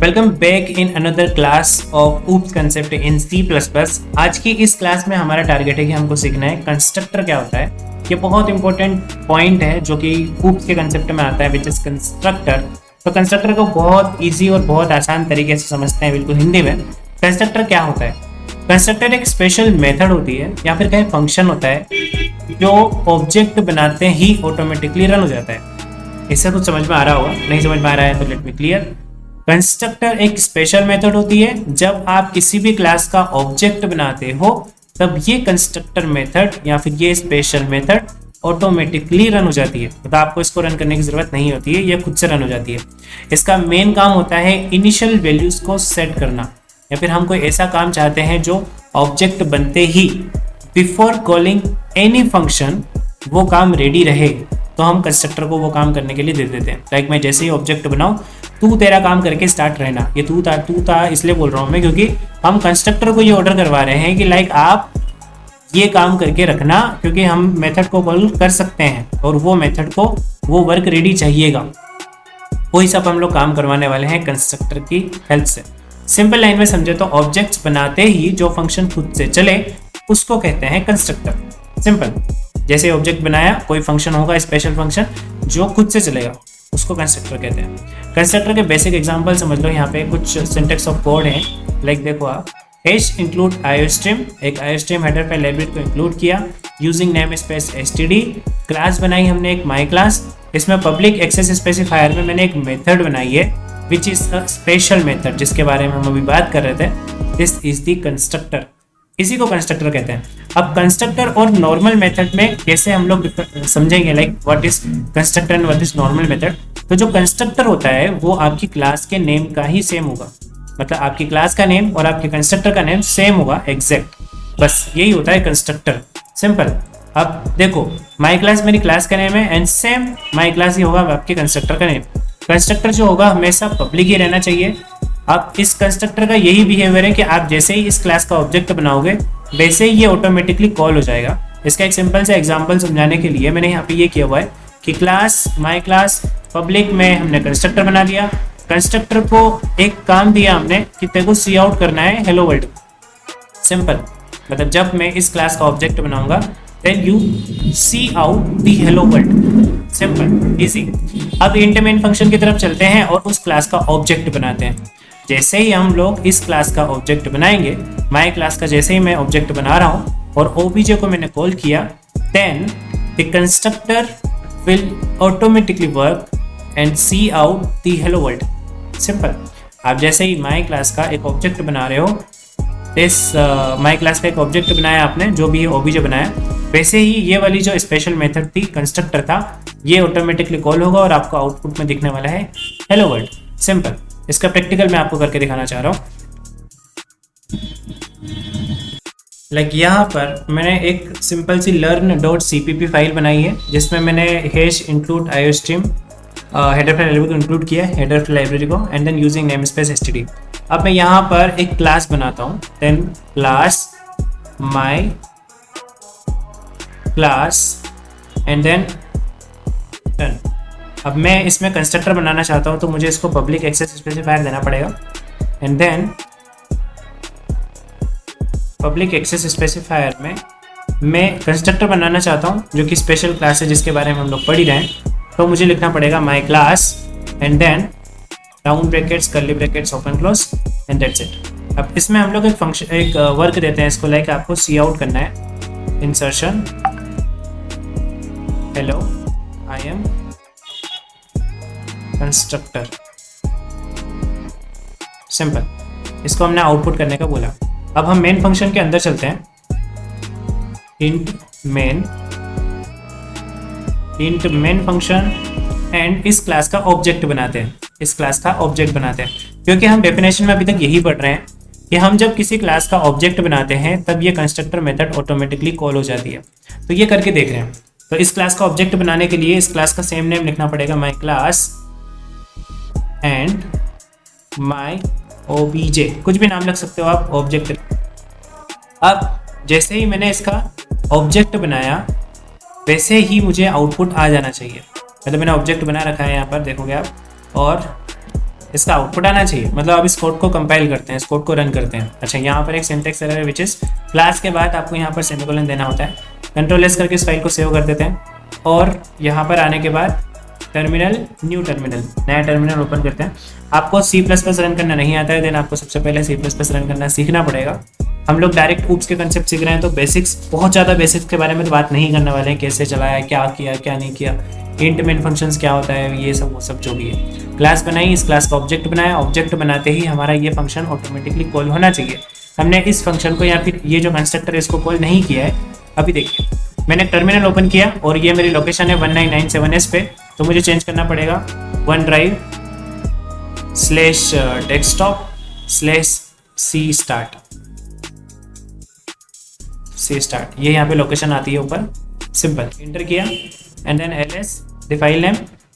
Welcome back in another class of oops concept in C++। आज की इस class में हमारा टारगेट है कि हमको सीखना है कंस्ट्रक्टर क्या होता है। ये बहुत इंपॉर्टेंट पॉइंट है जो कि ऊप्स के कंसेप्ट में आता है, विच इज कंस्ट्रक्टर। तो कंस्ट्रक्टर को बहुत इजी और बहुत आसान तरीके से समझते हैं, बिल्कुल हिंदी में। कंस्ट्रक्टर क्या होता है? कंस्ट्रक्टर एक स्पेशल मेथड होती है या फिर कहीं फंक्शन होता है जो ऑब्जेक्ट बनाते ही ऑटोमेटिकली रन हो जाता है। इससे कुछ समझ में आ रहा होगा, नहीं समझ में आ रहा है तो लेट मी क्लियर। कंस्ट्रक्टर एक स्पेशल मेथड होती है जब आप किसी भी क्लास का ऑब्जेक्ट बनाते हो, तब ये कंस्ट्रक्टर मेथड या फिर ये स्पेशल मेथड ऑटोमेटिकली रन हो जाती है। मतलब आपको इसको रन करने की जरूरत नहीं होती है, ये खुद से रन हो जाती है। इसका मेन काम होता है इनिशियल वैल्यूज को सेट करना, या फिर हम कोई ऐसा काम चाहते हैं जो ऑब्जेक्ट बनते ही बिफोर कॉलिंग एनी फंक्शन वो काम रेडी रहे, तो हम कंस्ट्रक्टर को वो काम करने के लिए दे देते हैं। लाइक मैं जैसे ही ऑब्जेक्ट बनाऊं, तू तेरा काम करके स्टार्ट रहना। ये तू था इसलिए बोल रहा हूं मैं, क्योंकि हम कंस्ट्रक्टर को ये ऑर्डर करवा रहे हैं कि लाइक आप ये काम करके रखना, क्योंकि हम मेथड को कॉल कर सकते हैं और वो मेथड को वो वर्क रेडी चाहिएगा। वही सब हम लोग काम करवाने वाले हैं कंस्ट्रक्टर की हेल्प से। सिंपल लाइन में समझे तो ऑब्जेक्ट्स बनाते ही जो फंक्शन खुद से चले उसको कहते हैं कंस्ट्रक्टर। सिंपल, जैसे ऑब्जेक्ट बनाया, कोई फंक्शन होगा स्पेशल फंक्शन जो खुद से चलेगा, उसको कंस्ट्रक्टर कहते हैं। कंस्ट्रक्टर के बेसिक एग्जांपल समझ लो। यहाँ पे कुछ सिंटेक्स ऑफ कोड है। लाइक देखो आप, हैश इंक्लूड आईओस्ट्रीम, एक आईओस्ट्रीम हेडर फाइल लाइब्रेरी को इंक्लूड किया using namespace STD. Class बनाई हमने एक माई क्लास, इसमें पब्लिक एक्सेस स्पेसिफायर में मैंने एक मेथड बनाई है which is a special method, जिसके बारे में हम अभी बात कर रहे थे। दिस इज द कंस्ट्रक्टर, इसी को कंस्ट्रक्टर कहते हैं। अब कंस्ट्रक्टर और नॉर्मल मेथड में कैसे हम लोग समझेंगे, like what is constructor and what is normal method. तो जो कंस्ट्रक्टर होता है वो आपकी क्लास के नेम का ही सेम होगा, मतलब आपकी क्लास का नेम और आपके कंस्ट्रक्टर का नेम सेम होगा एग्जैक्ट। बस यही होता है कंस्ट्रक्टर, सिंपल। अब देखो, माई क्लास मेरी क्लास का नेम है एंड सेम माई क्लास ही होगा आपके कंस्ट्रक्टर का नेम। कंस्ट्रक्टर जो होगा हमेशा पब्लिक ही रहना चाहिए। अब इस कंस्ट्रक्टर का यही बिहेवियर है कि आप जैसे ही इस क्लास का ऑब्जेक्ट बनाओगे वैसे ही ये ऑटोमेटिकली कॉल हो जाएगा। इसका एक सिंपल सा एग्जांपल समझाने के लिए मैंने यहाँ पे ये किया हुआ है कि क्लास माई क्लास पब्लिक में हमने कंस्ट्रक्टर बना दिया। कंस्ट्रक्टर को एक काम दिया हमने कि तेरे को सी आउट करना है हेलो वर्ल्ड। सिंपल, मतलब जब मैं इस क्लास का ऑब्जेक्ट बनाऊंगा then you C out the hello world. Simple easy. अब इंट मेन फंक्शन की तरफ चलते हैं और उस क्लास का ऑब्जेक्ट बनाते हैं। जैसे ही हम लोग इस क्लास का ऑब्जेक्ट बनाएंगे, माई क्लास का जैसे ही मैं ऑब्जेक्ट बना रहा हूँ और ओबीजे को मैंने कॉल किया, then the constructor will automatically work and C out the hello world. Simple. आप जैसे ही माई क्लास का एक ऑब्जेक्ट बना रहे हो, इस माई क्लास का एक ऑब्जेक्ट बनाया आपने, जो भी ओबीजे बनाया, वैसे ही ये वाली जो स्पेशल मेथड थी कंस्ट्रक्टर था, ये ऑटोमेटिकली कॉल होगा और आपको आउटपुट में दिखने वाला है हेलो वर्ल्ड। सिंपल। इसका प्रैक्टिकल मैं आपको करके दिखाना चाह रहा हूँ। लाइक यहाँ पर मैंने एक सिंपल सी learn.cpp फाइल बनाई है जिसमें मैंने hash include iostream header file library को इंक्लूड किया है, हेडर फाइल लाइब्रेरी को, and then using namespace STD. अब मैं यहाँ पर एक क्लास बनाता हूँ, then class my class and then done. अब मैं इसमें कंस्ट्रक्टर बनाना चाहता हूँ तो मुझे इसको पब्लिक एक्सेस स्पेसिफायर देना पड़ेगा, and then public access specifier में मैं कंस्ट्रक्टर बनाना चाहता हूँ जो कि स्पेशल क्लास है जिसके बारे में हम लोग पढ़ ही रहे हैं। तो मुझे लिखना पड़ेगा my class and then round brackets curly brackets open close and that's it. अब इसमें हम लोग एक फंक्शन एक वर्क देते हैं इसको, लाइक आपको सी आउट करना है insertion hello I am constructor. Simple. इसको हमने आउटपुट करने का बोला। अब हम मेन फंक्शन के अंदर चलते हैं। इंट मेन फंक्शन एंड इस क्लास का ऑब्जेक्ट बनाते हैं, इस क्लास का ऑब्जेक्ट बनाते हैं, क्योंकि हम डेफिनेशन में अभी तक यही पढ़ रहे हैं कि हम जब किसी क्लास का ऑब्जेक्ट बनाते हैं तब ये कंस्ट्रक्टर मेथड ऑटोमेटिकली कॉल हो जाती है। तो ये करके देख रहे हैं। तो इस क्लास का ऑब्जेक्ट बनाने के लिए इस क्लास का सेम नेम लिखना पड़ेगा, my class and my OBJ, कुछ भी नाम लग सकते हो आप ऑब्जेक्ट। अब जैसे ही मैंने इसका ऑब्जेक्ट बनाया वैसे ही मुझे आउटपुट आ जाना चाहिए। मतलब मैंने ऑब्जेक्ट बना रखा है यहाँ पर, देखोगे आप, और इसका आउटपुट आना चाहिए। मतलब अब इस कोड को कंपाइल करते हैं, इस कोड को रन करते हैं। अच्छा, यहाँ पर एक सिंटैक्स एरर है विच इज क्लास के बाद आपको यहाँ पर सेमीकोलन देना होता है। कंट्रोल एस करके इस फाइल को सेव कर देते हैं और यहाँ पर आने के बाद टर्मिनल, न्यू टर्मिनल, नया टर्मिनल ओपन करते हैं। आपको C++ रन करना नहीं आता है, देन आपको सबसे पहले C++ रन करना सीखना पड़ेगा। हम लोग डायरेक्ट ऊप्स के कंसेप्ट सीख रहे हैं, तो बेसिक्स, बहुत ज़्यादा बेसिक्स के बारे में तो बात नहीं करने वाले हैं, कैसे चलाया, क्या किया, क्या नहीं किया, इंट मेन फंक्शंस क्या होता है, ये सब वो सब जो भी है। क्लास बनाई, इस क्लास का ऑब्जेक्ट बनाया, ऑब्जेक्ट बनाते ही हमारा ये फंक्शन ऑटोमेटिकली कॉल होना चाहिए। हमने इस फंक्शन को या फिर ये जो कंस्ट्रक्टर है इसको कॉल नहीं किया है। अभी देखिए, मैंने टर्मिनल ओपन किया और ये मेरी लोकेशन है 1997S पे, तो मुझे चेंज करना पड़ेगा OneDrive/desktop/C start। ये यहाँ पे लोकेशन आती है ऊपर, सिंपल इंटर किया and then ls the file name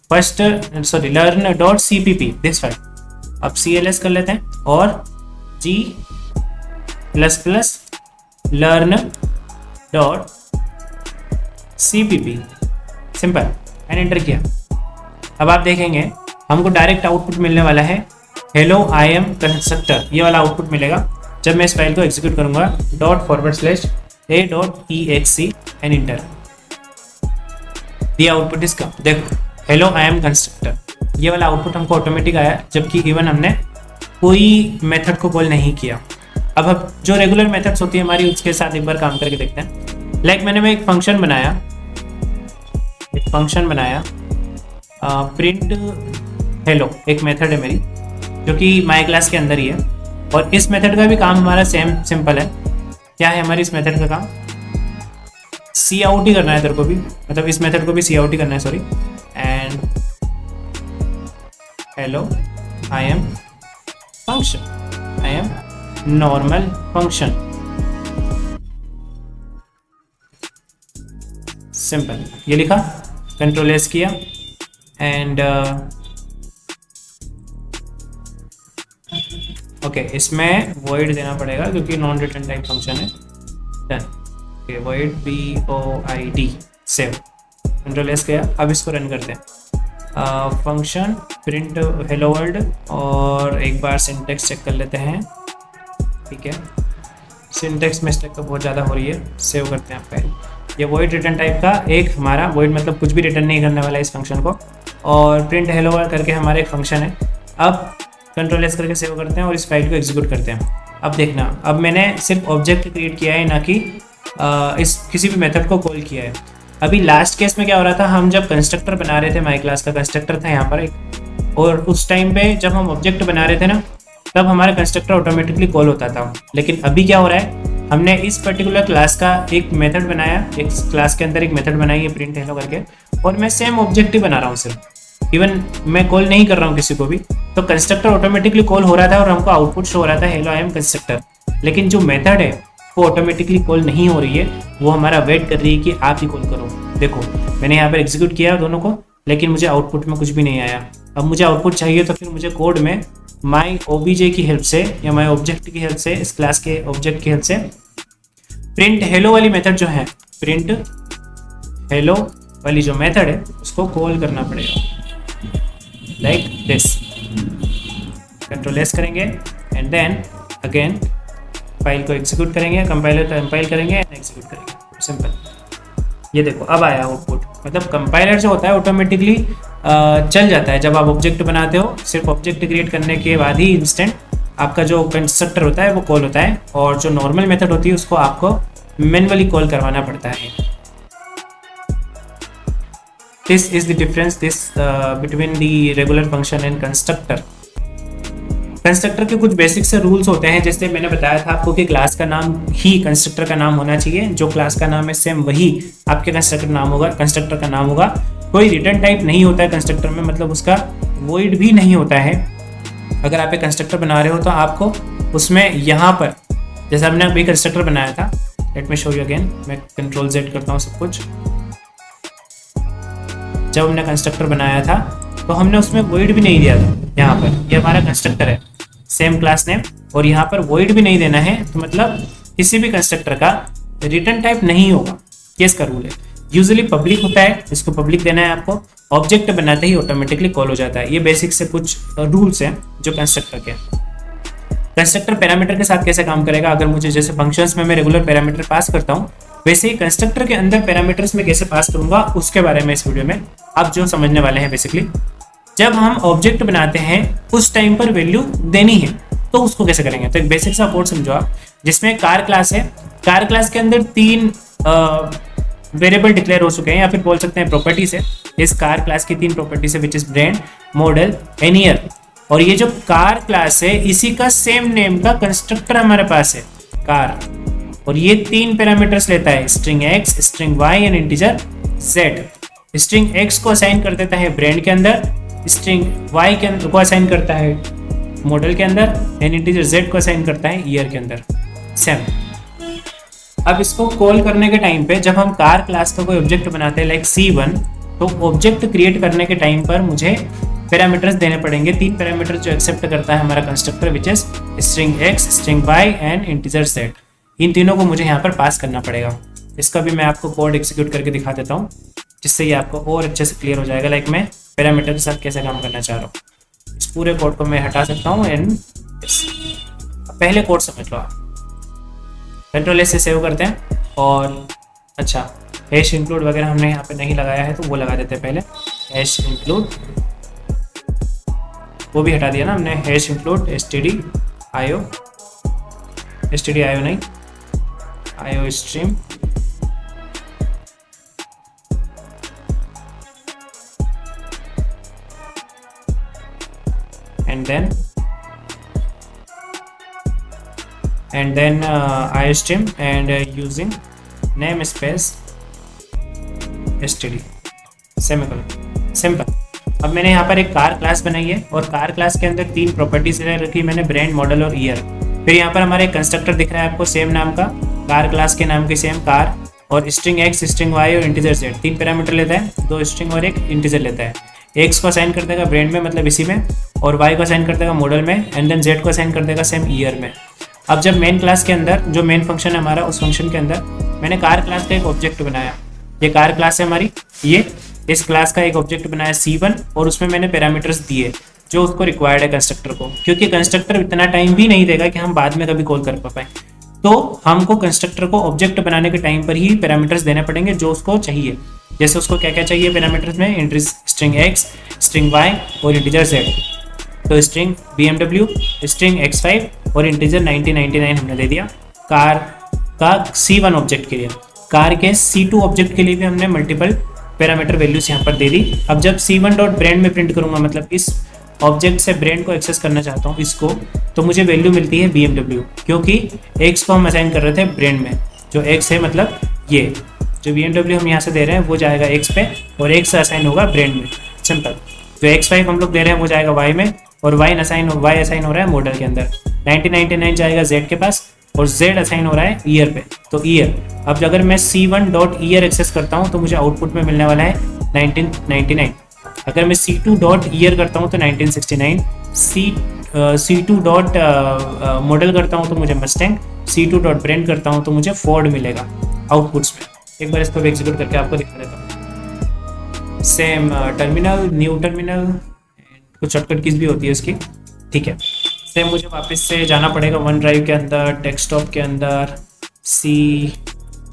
first learn.cpp this file. अब cls कर लेते हैं और g++learn.cpp सिंपल एंड इंटर किया। अब आप देखेंगे हमको डायरेक्ट आउटपुट मिलने वाला है हेलो आई एम कंस्ट्रक्टर, ये वाला आउटपुट मिलेगा जब मैं इस फाइल को एग्जीक्यूट करूंगा ./a.exe and inter. The output इसका देखो, हेलो आई एम कंस्ट्रक्टर, ये वाला आउटपुट हमको ऑटोमेटिक आया, जबकि इवन हमने कोई मेथड को कॉल नहीं किया। अब जो रेगुलर मेथड्स होती है हमारी, उसके साथ एक बार काम करके देखते हैं। लाइक मैंने एक फंक्शन बनाया, प्रिंट हेलो, एक मेथड है मेरी जो कि माई क्लास के अंदर ही है, और इस मेथड का भी काम हमारा सेम सिंपल है। क्या है हमारी इस मेथड का काम? सी आउट ही करना है तेरे को भी, मतलब इस मेथड को भी सी आउट ही करना है, sorry. And hello I am function, I am normal function, simple, ये लिखा, कंट्रोल एस किया एंड ओके, इसमें void देना पड़ेगा क्योंकि नॉन रिटर्न टाइप फंक्शन है। Done, okay, void void save, control S किया। अब इसको रन करते हैं, फंक्शन प्रिंट हेलो वर्ल्ड, और एक बार सिंटेक्स चेक कर लेते हैं। ठीक है, सिंटेक्स मिस्टेक तो बहुत ज़्यादा हो रही है, सेव करते हैं आपका। ये void रिटर्न टाइप का एक हमारा void मतलब कुछ भी रिटर्न नहीं करने वाला है इस फंक्शन को, और प्रिंट हेलो वर्ल्ड करके हमारा एक फंक्शन है। अब कंट्रोल एस करके सेव करते हैं और इस फाइल को एग्जीक्यूट करते हैं। अब देखना, अब मैंने सिर्फ ऑब्जेक्ट क्रिएट किया है, ना कि इस किसी भी मेथड को कॉल किया है। अभी लास्ट केस में क्या हो रहा था, हम जब कंस्ट्रक्टर बना रहे थे, माई क्लास का कंस्ट्रक्टर था यहाँ पर एक, और उस टाइम पे जब हम ऑब्जेक्ट बना रहे थे ना, तब हमारा कंस्ट्रक्टर ऑटोमेटिकली कॉल होता था। लेकिन अभी क्या हो रहा है, हमने इस पर्टिकुलर क्लास का एक मेथड बनाया, एक क्लास के अंदर एक मेथड बनाई है प्रिंट हेलो करके, और मैं सेम ऑब्जेक्ट ही बना रहा हूँ सिर्फ, इवन मैं कॉल नहीं कर रहा हूँ किसी को भी। तो कंस्ट्रक्टर ऑटोमेटिकली कॉल हो रहा था और हमको आउटपुट शो हो रहा था हेलो आई एम कंस्ट्रक्टर। लेकिन जो मेथड है वो ऑटोमेटिकली कॉल नहीं हो रही है, वो हमारा वेट कर रही है कि आप ही कॉल करो। देखो मैंने यहाँ पर एग्जीक्यूट किया दोनों को, लेकिन मुझे आउटपुट में कुछ भी नहीं आया। अब मुझे आउटपुट चाहिए तो फिर मुझे कोड में माई ओबीजे की हेल्प से या माई ऑब्जेक्ट की हेल्प से, इस क्लास के ऑब्जेक्ट की हेल्प से प्रिंट हेलो वाली मेथड जो है, प्रिंट हेलो वाली जो मेथड है उसको कॉल करना पड़ेगा, लाइक दिस। कंट्रोल एस करेंगे एंड देन अगेन फाइल को एग्जीक्यूट करेंगे, कंपाइल करेंगे एंड एग्जीक्यूट करेंगे, सिंपल। ये देखो अब आया आउटपुट, मतलब कंपाइलर जो होता है ऑटोमेटिकली चल जाता है जब आप ऑब्जेक्ट बनाते हो। सिर्फ ऑब्जेक्ट क्रिएट करने के बाद ही इंस्टेंट आपका जो कंस्ट्रक्टर होता है वो कॉल होता है, और जो नॉर्मल मेथड होती है उसको आपको मैन्युअली कॉल करवाना पड़ता है। This is the difference between the regular function and constructor. Constructor के कुछ बेसिक से रूल्स होते हैं, जैसे मैंने बताया था आपको कि क्लास का नाम ही कंस्ट्रक्टर का नाम होना चाहिए, जो क्लास का नाम है सेम वही आपके कंस्ट्रक्टर का नाम होगा। कोई रिटर्न टाइप नहीं होता है कंस्ट्रक्टर में, मतलब उसका वॉइड भी नहीं होता है। अगर आप एक कंस्ट्रक्टर बना रहे हो तो आपको उसमें यहाँ पर, जैसे हमने अभी कंस्ट्रक्टर बनाया था, let me show you again, मैं कंट्रोल जेड करता हूँ सब कुछ। जब हमने कंस्ट्रक्टर बनाया था तो हमने उसमें वॉइड भी नहीं दिया था। यहाँ पर ये हमारा कंस्ट्रक्टर है, सेम क्लास नेम, और यहाँ पर वॉइड भी नहीं देना है, तो मतलब किसी भी कंस्ट्रक्टर का रिटर्न टाइप नहीं होगा। ये इसका रूल है। यूजुअली पब्लिक होता है, इसको पब्लिक देना है आपको। ऑब्जेक्ट बनाते ही ऑटोमेटिकली कॉल हो जाता है। ये बेसिक से कुछ रूल्स हैं जो कंस्ट्रक्टर के। कंस्ट्रक्टर पैरामीटर के साथ कैसे काम करेगा, अगर मुझे जैसे फंक्शंस में मैं रेगुलर पैरामीटर पास करता हूँ, वैसे ही कंस्ट्रक्टर के अंदर पैरामीटर्स में कैसे पास करूंगा उसके बारे में इस वीडियो में आप जो समझने वाले हैं। बेसिकली जब हम ऑब्जेक्ट बनाते हैं उस टाइम पर वैल्यू देनी है, तो उसको कैसे करेंगे। तो एक बेसिक सा कोड समझो आप, जिसमें कार क्लास है। कार क्लास के अंदर 3 वेरिएबल डिक्लेयर हो चुके हैं, या फिर बोल सकते हैं प्रॉपर्टीज है। इस कार क्लास की 3 प्रॉपर्टीज है, which is brand, model and year. और ये जो कार क्लास है इसी का सेम नेम का कंस्ट्रक्टर हमारे पास है, कार। और ये 3 पैरामीटर्स लेता है, string x, string Y and integer Z. String X को असाइन कर देता है ब्रांड के अंदर, स्ट्रिंग वाई के अंदर को असाइन करता है मॉडल के अंदर, एंड इंटीजर जेड को असाइन करता है ईयर के अंदर। सेम। अब इसको कॉल करने के टाइम पे जब हम कार क्लास का कोई ऑब्जेक्ट बनाते हैं लाइक C1, तो ऑब्जेक्ट क्रिएट करने के टाइम पर मुझे पैरामीटर्स देने पड़ेंगे। 3 पैरामीटर्स जो एक्सेप्ट करता है हमारा constructor, which is string x, string Y and integer z. इन तीनों को मुझे यहाँ पर पास करना पड़ेगा। इसका भी मैं आपको कोड एग्जीक्यूट करके दिखा देता हूँ, जिससे ये आपको और अच्छे से क्लियर हो जाएगा। लाइक मैं पैरामीटर के साथ कैसे काम करना चाह रहा हूँ। इस पूरे कोड को मैं हटा सकता हूँ एंड पहले कोड समझ लो आप। कंट्रोल-S से सेव करते हैं। और अच्छा, हैश इंक्लूड वगैरह हमने यहाँ पे नहीं लगाया है, तो वो लगा देते हैं पहले। हैश इंक्लूड वो भी हटा दिया ना हमने। हैश इंक्लूड stdio नहीं, io stream and then iostream and using namespace std semicolon. Simple. अब मैंने यहाँ पर एक कार क्लास बनाई है और कार क्लास के अंदर 3 प्रॉपर्टीज रखी मैंने, ब्रांड, मॉडल और ईयर। फिर यहाँ पर हमारा एक कंस्ट्रक्टर दिख रहा है आपको सेम नाम का, कार क्लास के नाम की सेम कार, और स्ट्रिंग एक्स, स्ट्रिंग वाई और इंटीजर जेड। 3 पैरामीटर लेता है, 2 स्ट्रिंग और 1 इंटीजर लेता है। एक्स को असाइन कर देगा ब्रांड में, मतलब इसी में, और वाई को असाइन कर देगा मॉडल में, एंड देन जेड को असाइन कर देगा सेम ईयर में। अब जब मेन क्लास के अंदर जो मेन फंक्शन है हमारा, उस फंक्शन के अंदर मैंने कार क्लास का एक ऑब्जेक्ट बनाया। ये कार क्लास है हमारी, ये इस क्लास का एक ऑब्जेक्ट बनाया C1, और उसमें मैंने पैरामीटर्स दिए जो उसको रिक्वायर्ड है कंस्ट्रक्टर को, क्योंकि कंस्ट्रक्टर इतना टाइम भी नहीं देगा कि हम बाद में कभी कॉल कर पाए। तो हमको कंस्ट्रक्टर को ऑब्जेक्ट बनाने के टाइम पर ही पैरामीटर्स देने पड़ेंगे जो उसको चाहिए। जैसे उसको क्या क्या चाहिए पैरामीटर्स में, स्ट्रिंग एक्स, स्ट्रिंग वाई और इंटीजर जेड। तो स्ट्रिंग BMW, स्ट्रिंग x5 और इंटीजर 1999 हमने दे दिया कार का C1 ऑब्जेक्ट के लिए। कार के C2 ऑब्जेक्ट के लिए भी हमने मल्टीपल पैरामीटर वैल्यूज यहाँ पर दे दी। अब जब C1 डॉट ब्रांड में प्रिंट करूँगा, मतलब इस ऑब्जेक्ट से ब्रांड को एक्सेस करना चाहता हूँ इसको, तो मुझे वैल्यू मिलती है BMW, क्योंकि x को हम असाइन कर रहे थे ब्रांड में। जो x है मतलब ये जो BMW हम यहाँ से दे रहे हैं वो जाएगा x पे, और x असाइन होगा ब्रांड में। सिंपल। जो x5 हम लोग दे रहे हैं वो जाएगा y में, और y असाइन हो रहा है मॉडल के अंदर। 1999 जाएगा z के पास, और z असाइन हो रहा है ईयर पे, तो ईयर। अब अगर मैं C1 डॉट ईयर एक्सेस करता हूँ तो मुझे आउटपुट में मिलने वाला है 1999। अगर मैं C2 डॉट ईयर करता हूँ तो 1969, C2 डॉट मॉडल करता हूँ तो मुझे मस्टैंग, C2 डॉट ब्रांड करता हूँ तो मुझे फोर्ड मिलेगा आउटपुट्स में। एक बार इसको एग्जीक्यूट करके आपको दिखा देता हूँ। सेम टर्मिनल, न्यू टर्मिनल, कुछ शॉर्टकट कीज भी होती है उसकी, ठीक है। सेम मुझे वापस से जाना पड़ेगा वन ड्राइव के अंदर, डेस्कटॉप के अंदर, C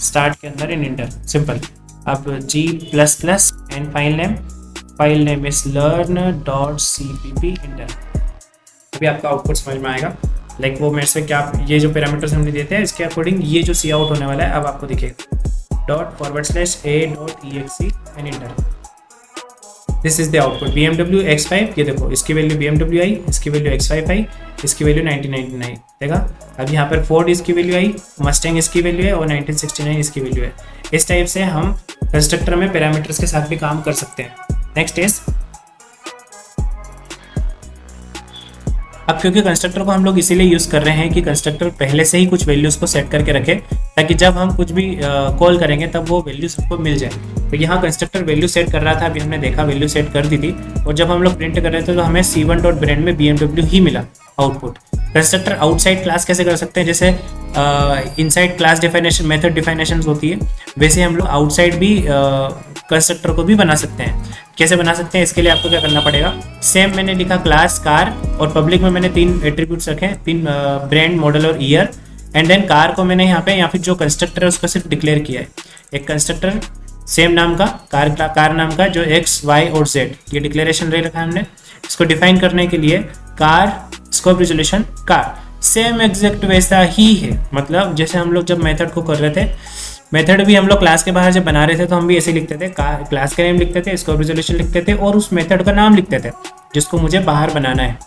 स्टार्ट के अंदर, इन इंटर। सिंपल। अब G++ and file name is learn.cpp inter. अभी आपका आउटपुट समझ में आएगा। लाइक वो मेरे से क्या, ये जो पैरामीटर्स हमने देते हैं इसके अकॉर्डिंग ये जो सी आउट होने वाला है अब आपको दिखेगा ./a.exe and inter. This is the output BMW X5। ये देखो इसकी वैल्यू BMW आई, इसकी वैल्यू X5 आई, इसकी वैल्यू 1999 देखा। अब यहाँ पर फोर्ड इसकी वैल्यू आई, मस्टैंग इसकी वैल्यू है, और 1969 इसकी वैल्यू है। इस टाइप से हम कंस्ट्रक्टर में पैरामीटर्स के साथ भी काम कर सकते हैं। नेक्स्ट इज, अब क्योंकि कंस्ट्रक्टर को हम लोग इसीलिए यूज़ कर रहे हैं कि कंस्ट्रक्टर पहले से ही कुछ वैल्यूज़ को सेट करके रखे, ताकि जब हम कुछ भी कॉल करेंगे तब वो वैल्यू सबको मिल जाए। तो यहाँ कंस्ट्रक्टर वैल्यू सेट कर रहा था, अभी हमने देखा वैल्यू सेट कर दी थी, और जब हम लोग प्रिंट कर रहे थे तो हमें C1 डॉट ब्रांड में BMW ही मिला आउटपुट। कंस्ट्रक्टर आउटसाइड क्लास कैसे कर सकते हैं, जैसे इनसाइड क्लास डिफाइनेशन मेथड डिफाइनेशन होती है, वैसे हम लोग आउटसाइड भी कंस्ट्रक्टर को भी बना सकते हैं। कैसे बना सकते हैं, इसके लिए आपको क्या करना पड़ेगा, सेम मैंने लिखा क्लास कार, और पब्लिक में मैंने 3 एट्रीब्यूट्स रखे, 3 ब्रांड, मॉडल और ईयर, एंड देन कार को मैंने यहाँ पे या फिर जो कंस्ट्रक्टर है उसको सिर्फ डिक्लेयर किया है। एक कंस्ट्रक्टर सेम नाम का, कार नाम का, जो एक्स वाई और जेड ये डिक्लेरेशन ले रखा है हमने। इसको डिफाइन करने के लिए car scope resolution car same exact वैसा ही है, मतलब जैसे हम लोग जब मेथड को कर रहे थे, मेथड भी हम लोग क्लास के बाहर जब बना रहे थे तो हम भी ऐसे लिखते थे, क्लास का नेम लिखते थे, स्कोप रिजोल्यूशन लिखते थे और उस मेथड का नाम लिखते थे जिसको मुझे बाहर बनाना है,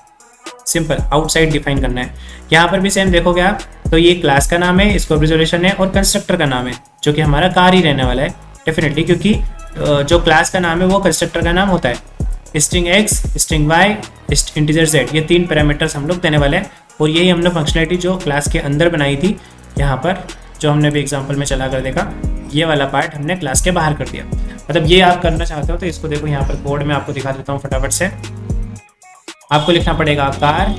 सिंपल आउटसाइड डिफाइन करना है। यहाँ पर भी सेम देखोगे आप, तो ये क्लास का नाम है, स्कोप रिजोल्यूशन है, और कंस्ट्रक्टर का नाम है जो कि हमारा कार ही रहने वाला है डेफिनेटली, क्योंकि जो क्लास का नाम है वो कंस्ट्रक्टर का नाम होता है। String x, string Y, integer Z, ये 3 पैरामीटर्स हम लोग देने वाले हैं, और यही हमने फंक्शनलिटी जो क्लास के अंदर बनाई थी, यहाँ पर जो हमने भी एग्जांपल में चला कर देखा, ये वाला पार्ट हमने क्लास के बाहर कर दिया। मतलब ये आप करना चाहते हो तो इसको देखो, यहाँ पर कोड में आपको दिखा देता हूँ फटाफट से। आपको लिखना पड़ेगा car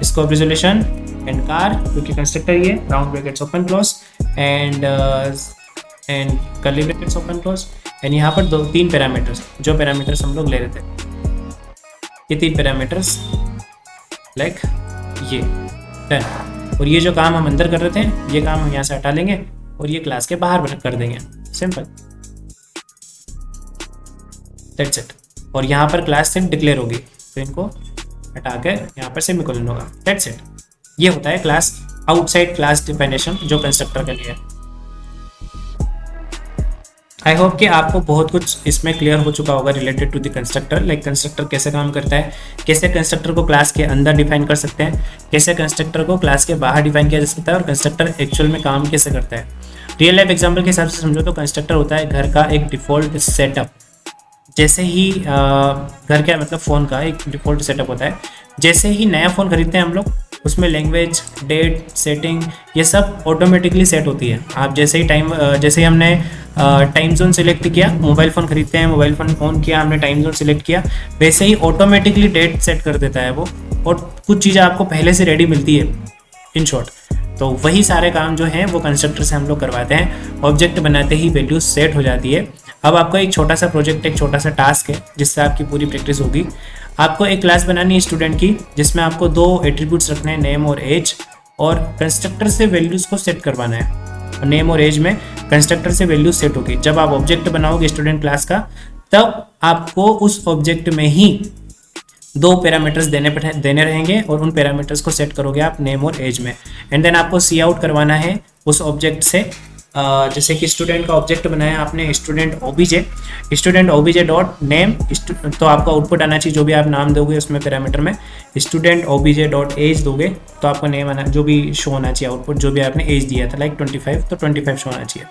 scope resolution and car, क्योंकि कंस्ट्रक्टर ये round brackets open close and curly brackets open close, and यहाँ पर 3 पैरामीटर्स, जो पैरामीटर्स हम लोग ले रहे थे, ये 3 पैरामीटर्स लाइक ये है। और ये जो काम हम अंदर कर रहे थे, ये काम हम यहाँ से हटा लेंगे और ये क्लास के बाहर कर देंगे, सिंपल, दैट्स इट। और यहाँ पर क्लास सिर्फ डिक्लेयर होगी, तो इनको हटा कर यहाँ पर सेमीकोलन होगा, दैट्स इट। ये होता है क्लास आउटसाइड क्लास डिफाइनेशन जो कंस्ट्रक्टर के लिए है। आई होप कि आपको बहुत कुछ इसमें क्लियर हो चुका होगा related to the constructor, like constructor कैसे काम करता है, कैसे कंस्ट्रक्टर को क्लास के अंदर डिफाइन कर सकते हैं, कैसे कंस्ट्रक्टर को क्लास के बाहर डिफाइन किया जा सकता है, और कंस्ट्रक्टर एक्चुअल में काम कैसे करता है। रियल लाइफ एग्जाम्पल के हिसाब से समझो तो कंस्ट्रक्टर होता है घर का एक डिफ़ॉल्ट सेटअप, जैसे ही घर का मतलब फ़ोन का एक डिफ़ॉल्ट सेटअप होता है। जैसे ही नया फ़ोन खरीदते हैं हम लोग, उसमें लैंग्वेज, डेट, सेटिंग, ये सब ऑटोमेटिकली सेट होती है। आप जैसे ही हमने टाइम जोन सिलेक्ट किया, मोबाइल फ़ोन खरीदते हैं, मोबाइल फ़ोन ऑन किया, हमने टाइम जोन सिलेक्ट किया, वैसे ही ऑटोमेटिकली डेट सेट कर देता है वो, और कुछ चीज़ें आपको पहले से रेडी मिलती है इन शॉर्ट। तो वही सारे काम जो हैं वो कंस्ट्रक्टर से हम लोग करवाते हैं। ऑब्जेक्ट बनाते ही वैल्यू सेट हो जाती है। अब आपको एक छोटा सा प्रोजेक्ट, एक छोटा सा टास्क है जिससे आपकी पूरी प्रैक्टिस होगी। आपको एक क्लास बनानी है स्टूडेंट की, जिसमें आपको 2 एट्रीब्यूट्स रखने हैं, नेम और एज, और कंस्ट्रक्टर से वैल्यूज़ को सेट करवाना है। नेम और एज में कंस्ट्रक्टर से वैल्यू सेट होगी। जब आप ऑब्जेक्ट बनाओगे स्टूडेंट क्लास का, तब आपको उस ऑब्जेक्ट में ही 2 पैरामीटर्स देने रहेंगे, और उन पैरामीटर्स को सेट करोगे आप नेम और एज में। एंड देन आपको सी आउट करवाना है उस ऑब्जेक्ट से। जैसे कि स्टूडेंट का ऑब्जेक्ट बनाया आपने, स्टूडेंट ओबीजे डॉट नेम, तो आपका आउटपुट आना चाहिए जो भी आप नाम दोगे उसमें पैरामीटर में। स्टूडेंट ओबीजे डॉट एज दोगे तो आपका नेम आना, जो भी शो होना चाहिए आउटपुट, जो भी आपने एज दिया था लाइक 25, तो 25 शो होना चाहिए।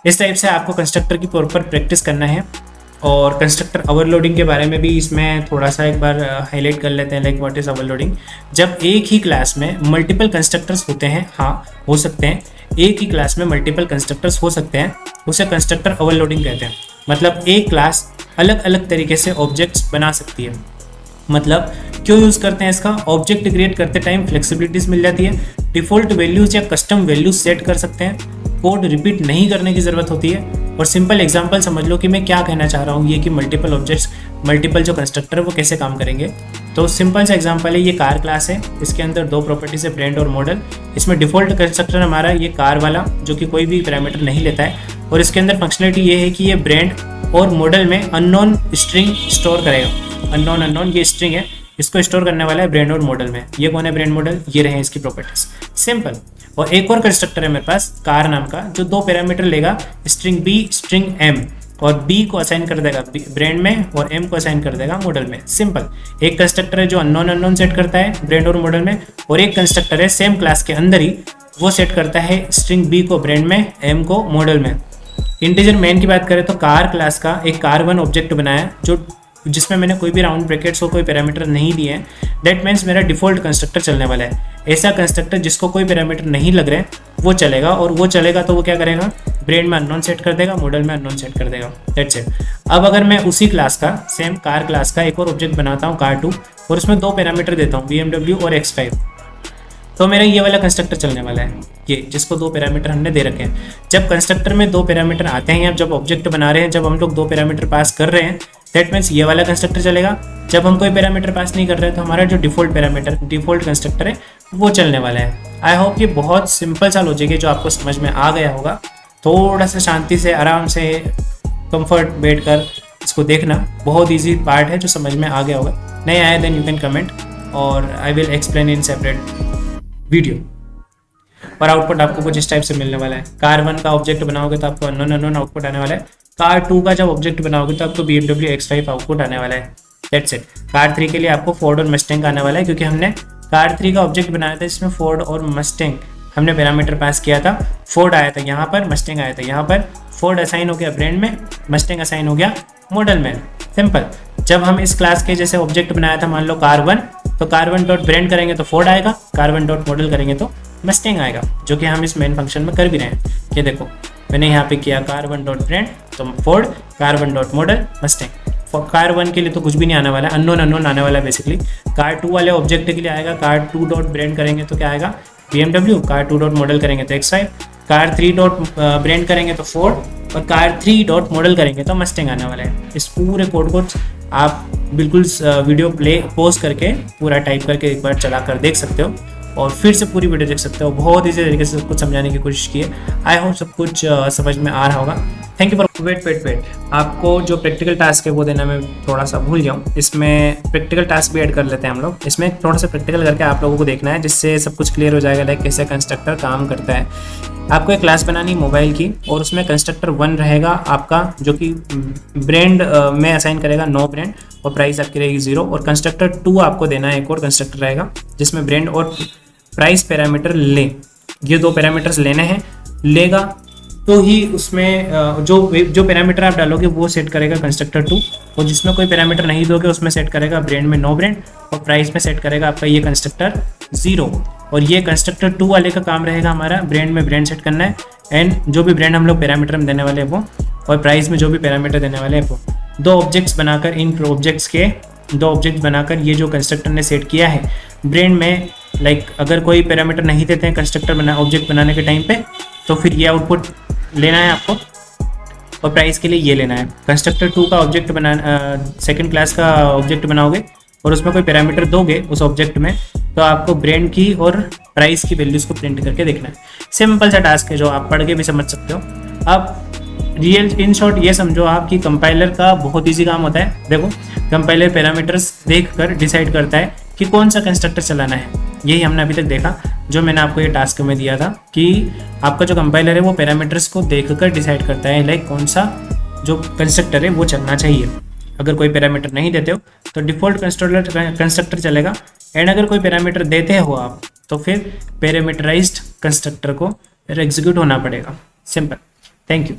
इस टाइप से आपको कंस्ट्रक्टर की प्रॉपर प्रैक्टिस करना है। और कंस्ट्रक्टर ओवरलोडिंग के बारे में भी इसमें थोड़ा सा एक बार हाईलाइट कर लेते हैं, लाइक व्हाट इज़ ओवरलोडिंग। जब एक ही क्लास में मल्टीपल कंस्ट्रक्टर्स होते हैं, हाँ हो सकते हैं, एक ही क्लास में मल्टीपल कंस्ट्रक्टर्स हो सकते हैं, उसे कंस्ट्रक्टर ओवरलोडिंग कहते हैं। मतलब एक क्लास अलग अलग तरीके से ऑब्जेक्ट्स बना सकती है। मतलब क्यों यूज़ करते हैं इसका, ऑब्जेक्ट क्रिएट करते टाइम फ्लेक्सिबिलिटीज मिल जाती है, डिफ़ॉल्ट वैल्यूज़ या कस्टम वैल्यूज सेट कर सकते हैं, कोड रिपीट नहीं करने की ज़रूरत होती है। और सिंपल एग्जांपल समझ लो कि मैं क्या कहना चाह रहा हूँ, ये कि मल्टीपल ऑब्जेक्ट्स, मल्टीपल जो कंस्ट्रक्टर है वो कैसे काम करेंगे। तो सिंपल सा एग्जांपल है, ये कार क्लास है, इसके अंदर 2 प्रॉपर्टीज है, ब्रांड और मॉडल। इसमें डिफ़ॉल्ट कंस्ट्रक्टर हमारा ये कार वाला, जो कि कोई भी पैरामीटर नहीं लेता है, और इसके अंदर फंक्शनलिटी ये है कि ये ब्रांड और मॉडल में अननोन स्ट्रिंग स्टोर करेगा। अननोन ये स्ट्रिंग है, इसको स्टोर करने वाला है ब्रांड और मॉडल में। ये कौन है ब्रांड मॉडल, ये रहे इसकी प्रॉपर्टीज, सिंपल। और एक और कंस्ट्रक्टर है मेरे पास कार नाम का, जो 2 पैरामीटर लेगा, स्ट्रिंग बी, स्ट्रिंग एम, और बी को असाइन कर देगा ब्रांड में और एम को असाइन कर देगा मॉडल में, सिंपल। एक कंस्ट्रक्टर है जो अननोन सेट करता है ब्रांड और मॉडल में, और एक कंस्ट्रक्टर है सेम क्लास के अंदर ही वो सेट करता है स्ट्रिंग बी को ब्रांड में, एम को मॉडल में। इंटीजर मेन की बात करें तो कार क्लास का एक car1 ऑब्जेक्ट बनाया, जिसमें मैंने कोई भी राउंड ब्रैकेट्स हो, कोई पैरामीटर नहीं दिए हैं। दैट मीन्स मेरा डिफॉल्ट कंस्ट्रक्टर चलने वाला है। ऐसा कंस्ट्रक्टर जिसको कोई पैरामीटर नहीं लग रहे वो चलेगा, और वो चलेगा तो वो क्या करेगा, ब्रेन में अननोन सेट कर देगा, मॉडल में अननोन सेट कर देगा, दैट्स इट। अब अगर मैं उसी क्लास का, सेम कार क्लास का एक और ऑब्जेक्ट बनाता हूँ car2, और उसमें 2 पैरामीटर देता हूँ BMW और X5, तो मेरा ये वाला कंस्ट्रक्टर चलने वाला है, ये जिसको 2 पैरामीटर हमने दे रखे हैं। जब कंस्ट्रक्टर में 2 पैरामीटर आते हैं, अब जब ऑब्जेक्ट बना रहे हैं, जब हम लोग 2 पैरामीटर पास कर रहे हैं, दैट मीन्स ये वाला कंस्ट्रक्टर चलेगा। जब हम कोई पैरामीटर पास नहीं कर रहे हैं तो हमारा जो डिफॉल्ट कंस्ट्रक्टर है वो चलने वाला है। आई होप ये बहुत सिंपल सा लॉजिक है जो आपको समझ में आ गया होगा। थोड़ा सा शांति से, आराम से, कंफर्ट बैठ कर इसको देखना, बहुत ईजी पार्ट है जो समझ में आ गया होगा। नहीं आया देन यू कैन कमेंट और I will explain in separate video. और आउटपुट आपको कुछ इस टाइप से मिलने वाला है। car1 का ऑब्जेक्ट बनाओगे तो आपको अननोन आउटपुट आने वाला है। car2 का जब ऑब्जेक्ट बनाओगे तो आपको BMW X5 आउटपुट आने वाला है, दैट्स इट। car3 के लिए आपको फोर्ड और मस्टैंग आने वाला है, क्योंकि हमने car3 का ऑब्जेक्ट बनाया था जिसमें फोर्ड और मस्टैंग हमने पैरामीटर पास किया था। फोर्ड आया था यहाँ पर, मस्टैंग आया था यहाँ पर। फोर्ड असाइन हो गया ब्रांड में, मस्टैंग असाइन हो गया मॉडल में, सिंपल। जब हम इस क्लास के जैसे ऑब्जेक्ट बनाया था, मान लो car1, तो car1 डॉट ब्रांड करेंगे तो फोर्ड आएगा, car1 डॉट मॉडल करेंगे तो मस्टैंग आएगा, जो कि हम इस मेन फंक्शन में कर भी रहे हैं। ये देखो मैंने यहाँ पे किया car1 डॉट ब्रांड तो Ford, car1 dot model Mustang. car1 के लिए तो कुछ भी नहीं आने वाला है, अननोन आने वाला है बेसिकली। car2 वाले ऑब्जेक्ट के लिए आएगा, car2 डॉट ब्रांड करेंगे तो क्या आएगा, BMW, car2 डॉट मॉडल करेंगे तो X5, car3 डॉट ब्रांड करेंगे तो फोर्ड, और car3 डॉट मॉडल करेंगे तो मस्टैंग आने वाला है। इस पूरे कोड को आप बिल्कुल वीडियो पॉज करके पूरा टाइप करके एक बार चला कर देख सकते हो, और फिर से पूरी वीडियो देख सकते हो। बहुत इसी तरीके से सब कुछ समझाने की कोशिश की है। आई होप सब कुछ समझ में आ रहा होगा। Thank you for wait. आपको जो प्रैक्टिकल टास्क है वो देना मैं थोड़ा सा भूल जाऊँ। इसमें प्रैक्टिकल टास्क भी ऐड कर लेते हैं हम लोग। इसमें थोड़ा सा प्रैक्टिकल करके आप लोगों को देखना है, जिससे सब कुछ क्लियर हो जाएगा, लाइक कैसे कंस्ट्रक्टर काम करता है। आपको एक क्लास बनानी मोबाइल की, और उसमें कंस्ट्रक्टर 1 रहेगा आपका, जो कि ब्रांड में असाइन करेगा नो ब्रांड, और प्राइस आपकी रहेगी 0। और कंस्ट्रक्टर 2 आपको देना है, एक और कंस्ट्रक्टर रहेगा जिसमें ब्रांड और प्राइस पैरामीटर ले, ये 2 पैरामीटर्स लेने हैं। लेगा तो ही उसमें जो पैरामीटर आप डालोगे वो सेट करेगा कंस्ट्रक्टर 2, और जिसमें कोई पैरामीटर नहीं दोगे उसमें सेट करेगा ब्रांड में नो ब्रांड, और प्राइस में सेट करेगा आपका ये कंस्ट्रक्टर 0। और ये कंस्ट्रक्टर 2 वाले का काम रहेगा हमारा ब्रांड में ब्रांड सेट करना है, एंड जो भी ब्रांड हम लोग पैरामीटर में देने वाले हैं वो, और प्राइस में जो भी पैरामीटर देने वाले हैं वो। 2 ऑब्जेक्ट्स बनाकर, इन ऑब्जेक्ट्स के 2 ऑब्जेक्ट्स बनाकर ये जो कंस्ट्रक्टर ने सेट किया है ब्रांड में, लाइक अगर कोई पैरामीटर नहीं देते हैं कंस्ट्रक्टर ऑब्जेक्ट बनाने के टाइम पे, तो फिर ये आउटपुट लेना है आपको, और प्राइस के लिए ये लेना है। कंस्ट्रक्टर 2 का ऑब्जेक्ट सेकंड क्लास का ऑब्जेक्ट बनाओगे और उसमें कोई पैरामीटर दोगे उस ऑब्जेक्ट में, तो आपको ब्रांड की और प्राइस की वैल्यूज़ को प्रिंट करके देखना है। सिंपल सा टास्क है जो आप पढ़ के भी समझ सकते हो। अब रियल इन शॉर्ट ये समझो आप कि कंपाइलर का बहुत ईजी काम होता है। देखो कंपाइलर पैरामीटर्स देखकर डिसाइड करता है कि कौन सा कंस्ट्रक्टर चलाना है। यही हमने अभी तक देखा, जो मैंने आपको ये टास्क में दिया था, कि आपका जो कंपाइलर है वो पैरामीटर्स को देखकर डिसाइड करता है लाइक कौन सा जो कंस्ट्रक्टर है वो चलना चाहिए। अगर कोई पैरामीटर नहीं देते हो तो डिफ़ॉल्ट कंस्ट्रक्टर चलेगा, एंड अगर कोई पैरामीटर देते हो आप तो फिर पैरामीटराइज्ड कंस्ट्रक्टर को एग्जीक्यूट होना पड़ेगा। सिंपल। Thank you.